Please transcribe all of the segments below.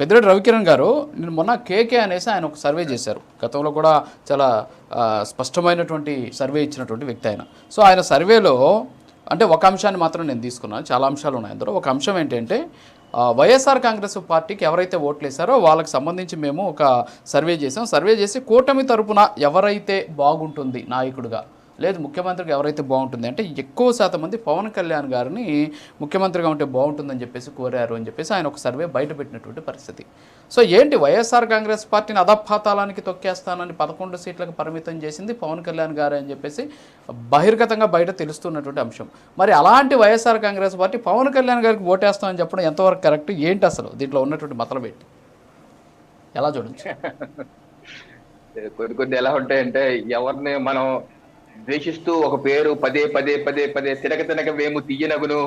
పెద్దిరెడ్డి రవికిరణ్ గారు నేను మొన్న కేకే అనేసి ఆయన ఒక సర్వే చేశారు. గతంలో కూడా చాలా స్పష్టమైనటువంటి సర్వే ఇచ్చినటువంటి వ్యక్తి ఆయన. సో ఆయన సర్వేలో అంటే ఒక అంశాన్ని మాత్రం నేను తీసుకున్నాను, చాలా అంశాలు ఉన్నాయి అందులో. ఒక అంశం ఏంటంటే వైఎస్ఆర్ కాంగ్రెస్ పార్టీకి ఎవరైతే ఓట్లు వేశారో వాళ్ళకి సంబంధించి మేము ఒక సర్వే చేసాం. సర్వే చేసి కూటమి తరపున ఎవరైతే బాగుంటుంది నాయకుడిగా, లేదు ముఖ్యమంత్రికి ఎవరైతే బాగుంటుంది అంటే ఎక్కువ శాతం మంది పవన్ కళ్యాణ్ గారిని ముఖ్యమంత్రిగా ఉంటే బాగుంటుందని చెప్పేసి కోరారు అని చెప్పేసి ఆయన ఒక సర్వే బయటపెట్టినటువంటి పరిస్థితి. సో ఏంటి వైఎస్ఆర్ కాంగ్రెస్ పార్టీని అధపాతాళానికి తొక్కేస్తానని 11 సీట్లకు పరిమితం చేసింది పవన్ కళ్యాణ్ గారు అని చెప్పేసి బహిర్గతంగా బయట తెలుస్తున్నటువంటి అంశం. మరి అలాంటి వైఎస్ఆర్ కాంగ్రెస్ పార్టీ పవన్ కళ్యాణ్ గారికి ఓటేస్తామని చెప్పడం ఎంతవరకు కరెక్ట్, ఏంటి అసలు దీంట్లో ఉన్నటువంటి మతలు పెట్టి ఎలా చూడొచ్చు? కొన్ని ఎలా ఉంటాయంటే, ఎవరిని మనం ద్వేషిస్తూ ఒక పేరు పదే పదే పదే పదే తినక మేము తీయనగును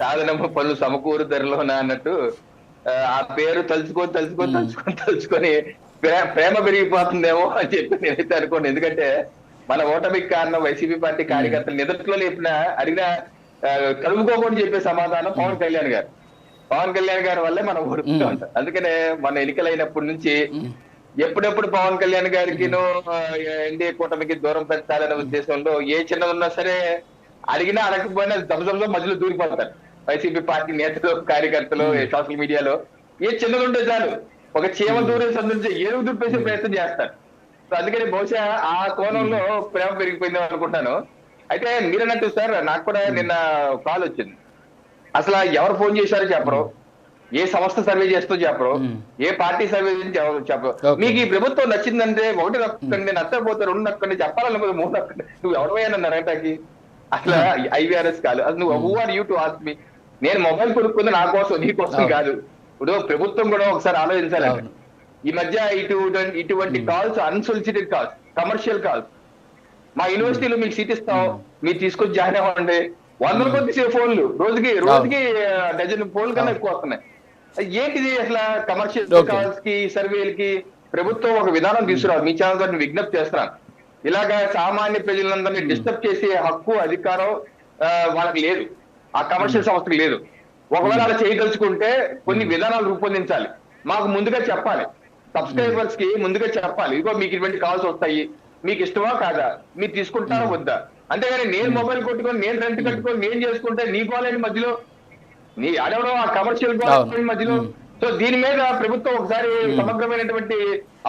సాధనము పనులు సమకూరు ధరలోన అన్నట్టు ఆ పేరు తలుచుకొని ప్రేమ పెరిగిపోతుందేమో అని చెప్పి నేనైతే అనుకోండి. ఎందుకంటే మన ఓటమికి కారణం వైసీపీ పార్టీ కార్యకర్తలు నిదట్లో లేపిన అడిగిన కలుపుకోకుండా చెప్పే సమాధానం పవన్ కళ్యాణ్ గారు. పవన్ కళ్యాణ్ గారి వల్లే మనం ఓడుతూ ఉంటాం. అందుకనే మన ఎన్నికలైనప్పటి నుంచి ఎప్పుడెప్పుడు పవన్ కళ్యాణ్ గారికి ఎన్డీఏ కూటమికి దూరం పెంచాలనే ఉద్దేశంలో ఏ చిన్న ఉన్నా సరే అడిగినా అడగకపోయినా దమదంలో మధ్యలో దూరిపోతారు వైసీపీ పార్టీ నేతలు, కార్యకర్తలు, సోషల్ మీడియాలో. ఏ చిన్నది ఉంటే చాలు ఒక చీమ దూరం సంబంధించి ఏనుగు దుప్పేసే ప్రయత్నం చేస్తారు. సో అందుకని బహుశా ఆ కోణంలో ప్రేమ పెరిగిపోయింది అనుకుంటాను. అయితే మీరన్నట్టు సార్, నాకు కూడా నిన్న కాల్ వచ్చింది. అసలు ఎవరు ఫోన్ చేశారో చెప్పరు, ఏ సంస్థ సర్వే చేస్తూ చెప్పరు, ఏ పార్టీ సర్వే చెప్పరు. మీకు ఈ ప్రభుత్వం నచ్చిందంటే 1 నక్కండి, నచ్చకపోతే 2 నక్కండి, చెప్పాలనుకో 3 నక్కండి. నువ్వు ఎవరివైనా అటాకి అసలు ఐవీఆర్ఎస్ కాదు. అసలు నువ్వు who are you to ask me? నేను మొబైల్ కొనుక్కుంది నా కోసం, నీ కోసం కాదు. ఇప్పుడు ప్రభుత్వం కూడా ఒకసారి ఆలోచించాలండి. ఈ మధ్య ఇటువంటి calls unsolicited calls, commercial calls. మా యూనివర్సిటీలో మీకు సీట్ ఇస్తాం, మీరు తీసుకొచ్చి జాయిన్ అవ్వండి, 100 కొద్ది ఫోన్లు, రోజుకి డజన్ ఫోన్లు కన్నా ఎక్కువ వస్తున్నాయి. ఏంటిది అసలు? కమర్షియల్ కాల్స్ కి, సర్వేలకి ప్రభుత్వం ఒక విధానం తీసుకురావాలి. మీ ఛానల్ ద్వారా విజ్ఞప్తి చేస్తున్నాను. ఇలాగా సామాన్య ప్రజలందరినీ డిస్టర్బ్ చేసే హక్కు, అధికారం వాళ్ళకి లేదు, ఆ కమర్షియల్ సంస్థకి లేదు. ఒకవేళ అలా చేయదలుచుకుంటే కొన్ని విధానాలు రూపొందించాలి, మాకు ముందుగా చెప్పాలి, సబ్స్క్రైబర్స్ కి ముందుగా చెప్పాలి. ఇదిగో మీకు ఇటువంటి కాల్స్ వస్తాయి, మీకు ఇష్టమా కాదా, మీరు తీసుకుంటారా వద్దా. అంతేగాని నేను మొబైల్ కొట్టుకొని, నేను రెంట్ కట్టుకొని, నేను చేసుకుంటే నీ కాలేజీ మధ్యలో నీ అడవడం ఆ కమర్షియల్ గవర్నమెంట్ మధ్యలో. సో దీని మీద ప్రభుత్వం ఒకసారి సమగ్రమైనటువంటి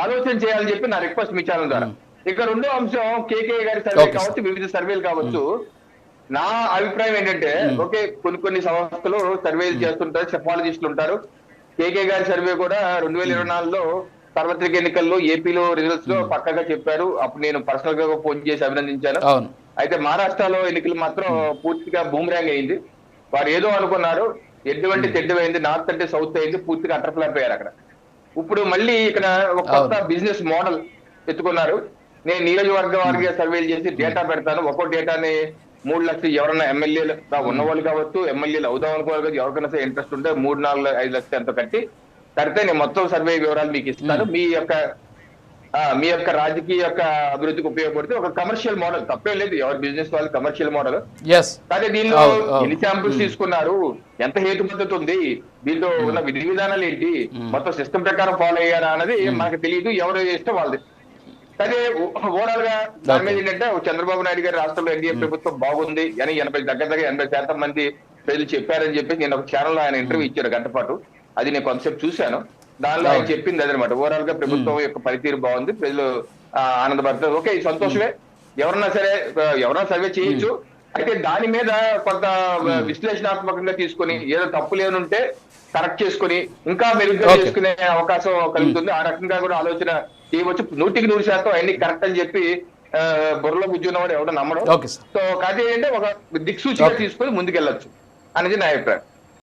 ఆలోచన చేయాలని చెప్పి నా రిక్వెస్ట్ మీ ఛానల్ ద్వారా. ఇక రెండో అంశం, కేకే గారి సర్వే కావచ్చు, వివిధ సర్వేలు కావచ్చు. నా అభిప్రాయం ఏంటంటే, ఓకే కొన్ని సంస్థలు సర్వేలు చేస్తుంటారు, సెఫాలజిస్టులు ఉంటారు. కేకే గారి సర్వే కూడా 2024లో సార్వత్రిక ఎన్నికల్లో ఏపీలో రిజల్ట్స్ లో పక్కగా చెప్పారు. అప్పుడు నేను పర్సనల్ గా ఫోన్ చేసి అభినందించాను. అయితే మహారాష్ట్రలో ఎన్నికలు మాత్రం పూర్తిగా బూమ్రాంగ్ అయింది. వారు ఏదో అనుకున్నారు, ఎటువంటి తెడ్డమైంది, నార్త్ అంటే సౌత్ అయింది, పూర్తిగా అటర్ఫ్లాప్ అయ్యారు అక్కడ. ఇప్పుడు మళ్ళీ ఇక్కడ ఒక కొత్త బిజినెస్ మోడల్ ఎత్తుకున్నారు. నేను నియోజకవర్గ వారిగా సర్వేలు చేసి డేటా పెడతాను. ఒక్కో డేటాని 3 లక్షలు, ఎవరన్నా ఎమ్మెల్యేలు ఉన్న వాళ్ళు కావచ్చు, ఎమ్మెల్యేలు అవుదాం అనుకోవాలి, ఎవరికైనా సరే ఇంట్రెస్ట్ ఉంటే 3, 4, 5 లక్షలు ఎంతో కడితే నేను మొత్తం సర్వే వివరాలు మీకు ఇస్తాను. మీ యొక్క రాజకీయ యొక్క అభివృద్ధికి ఉపయోగపడితే ఒక కమర్షియల్ మోడల్, తప్పేం లేదు, ఎవరి బిజినెస్ వాళ్ళు కమర్షియల్ మోడల్. కానీ దీనిలో ఎన్ని శాంపుల్స్ తీసుకున్నారు, ఎంత హేతుబద్ధత ఉంది, దీంట్లో ఉన్న విధి విధానాలు ఏంటి, మొత్తం సిస్టమ్ ప్రకారం ఫాలో అయ్యారా అన్నది మనకు తెలియదు, ఎవరు ఇష్టం వాళ్ళది. అదే ఓవరాల్ గా దాని మీద ఏంటంటే, చంద్రబాబు నాయుడు గారి రాష్ట్రంలో ఎన్డీఏ ప్రభుత్వం బాగుంది అని 80% మంది ప్రజలు చెప్పారని చెప్పి నేను ఒక ఛానల్లో ఆయన ఇంటర్వ్యూ ఇచ్చారు గంట పాటు. అది నేను కొంతసేపు చూశాను. దానిలో ఆయన చెప్పింది అదనమాట. ఓవరాల్ గా ప్రభుత్వం యొక్క పనితీరు బాగుంది, ప్రజలు ఆనందపడతారు. ఓకే, ఈ సంతోషమే. ఎవరన్నా సర్వే చేయొచ్చు. అయితే దాని మీద కొంత విశ్లేషణాత్మకంగా తీసుకొని, ఏదో తప్పులు ఏమనుంటే కరెక్ట్ చేసుకుని ఇంకా మెరుగ్గా చేసుకునే అవకాశం కలుగుతుంది. ఆ రకంగా కూడా ఆలోచన చేయవచ్చు. 100% అన్ని కరెక్ట్ అని చెప్పి బుర్రలో కూర్చున్నవాడు ఎవడో నమ్మడం. సో కాదు ఏంటంటే, ఒక దిక్సూచిగా తీసుకొని ముందుకెళ్ళొచ్చు అనేది నా అభిప్రాయం.